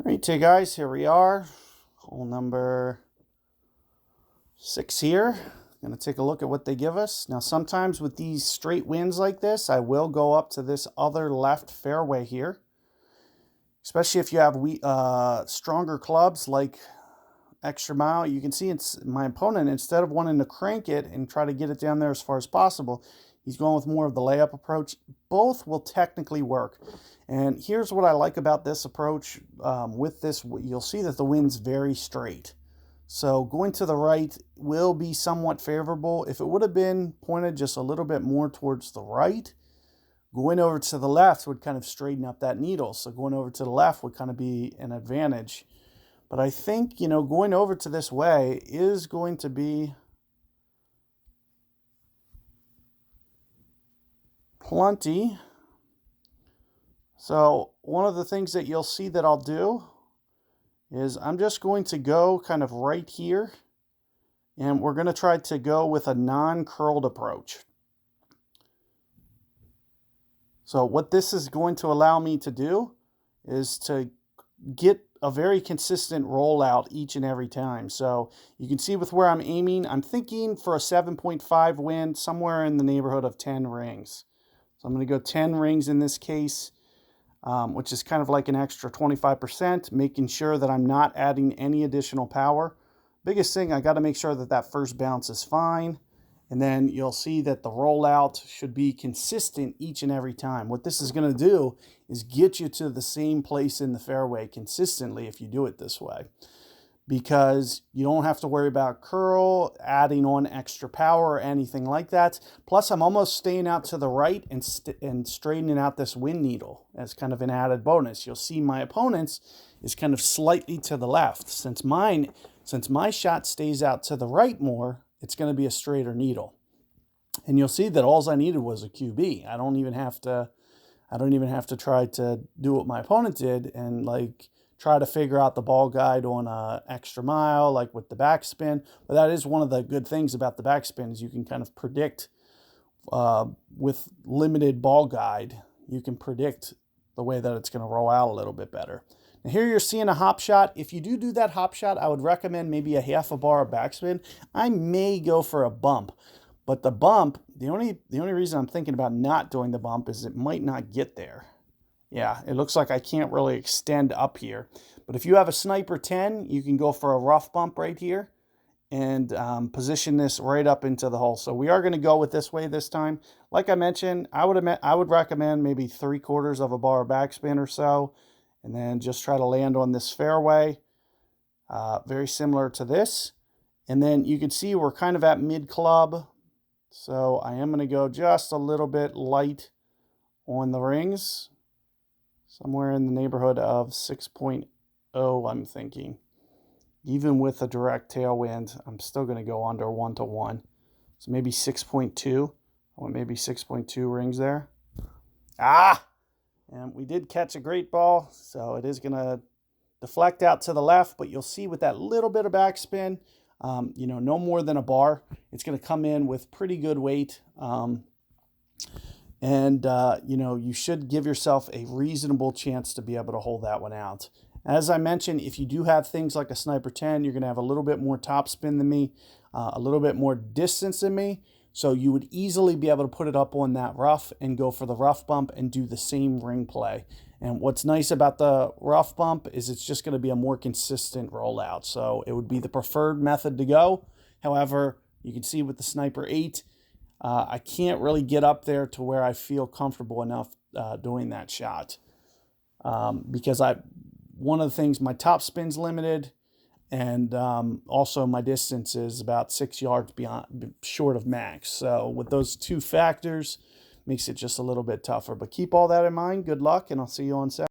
Alright, guys, here we are. Hole number 6 here. Going to take a look at what they give us. Now, sometimes with these straight winds like this, I will go up to this other left fairway here. Especially if you have stronger clubs like Extra Mile. You can see it's my opponent, instead of wanting to crank it and try to get it down there as far as possible, he's going with more of the layup approach. Both will technically work. And here's what I like about this approach. With this, you'll see that the wind's very straight. So going to the right will be somewhat favorable. If it would have been pointed just a little bit more towards the right, going over to the left would kind of straighten up that needle. So going over to the left would kind of be an advantage. But I think, going over to this way is going to be plenty. So one of the things that you'll see that I'll do is I'm just going to go kind of right here, and we're going to try to go with a non-curled approach. So what this is going to allow me to do is to get a very consistent rollout each and every time. So you can see with where I'm aiming, I'm thinking for a 7.5 wind, somewhere in the neighborhood of 10 rings. So I'm going to go 10 rings in this case, which is kind of like an extra 25%, making sure that I'm not adding any additional power. Biggest thing, I got to make sure that that first bounce is fine. And then you'll see that the rollout should be consistent each and every time. What this is going to do is get you to the same place in the fairway consistently if you do it this way. Because you don't have to worry about curl, adding on extra power or anything like that. Plus, I'm almost staying out to the right and straightening out this wind needle as kind of an added bonus. You'll see my opponent's is kind of slightly to the left. Since my shot stays out to the right more, it's going to be a straighter needle. And you'll see that all I needed was a QB. I don't even have to try to do what my opponent did and try to figure out the ball guide on a Extra Mile, like with the backspin. But that is one of the good things about the backspin, is you can kind of predict with limited ball guide, you can predict the way that it's going to roll out a little bit better. Now here you're seeing a hop shot. If you do that hop shot, I would recommend maybe a half a bar of backspin. I may go for a bump, but the bump, the only reason I'm thinking about not doing the bump is it might not get there. Yeah, it looks like I can't really extend up here. But if you have a Sniper 10, you can go for a rough bump right here and position this right up into the hole. So we are going to go with this way this time. Like I mentioned, I would recommend maybe 3/4 of a bar of backspin or so, and then just try to land on this fairway, very similar to this. And then you can see we're kind of at mid-club, so I am going to go just a little bit light on the rings, somewhere in the neighborhood of 6.0, I'm thinking. Even with a direct tailwind, I'm still going to go under 1-to-1. So maybe 6.2. I want maybe 6.2 rings there. And we did catch a great ball, so it is going to deflect out to the left, but you'll see with that little bit of backspin, no more than a bar, it's going to come in with pretty good weight. You should give yourself a reasonable chance to be able to hold that one out. As I mentioned, if you do have things like a Sniper 10, you're going to have a little bit more topspin than me, a little bit more distance than me. So you would easily be able to put it up on that rough and go for the rough bump and do the same ring play. And what's nice about the rough bump is it's just going to be a more consistent rollout. So it would be the preferred method to go. However, you can see with the Sniper 8, I can't really get up there to where I feel comfortable enough doing that shot. Because one of the things, my top spin's limited, and also my distance is about 6 yards short of max. So with those two factors, makes it just a little bit tougher. But keep all that in mind. Good luck, and I'll see you on Saturday.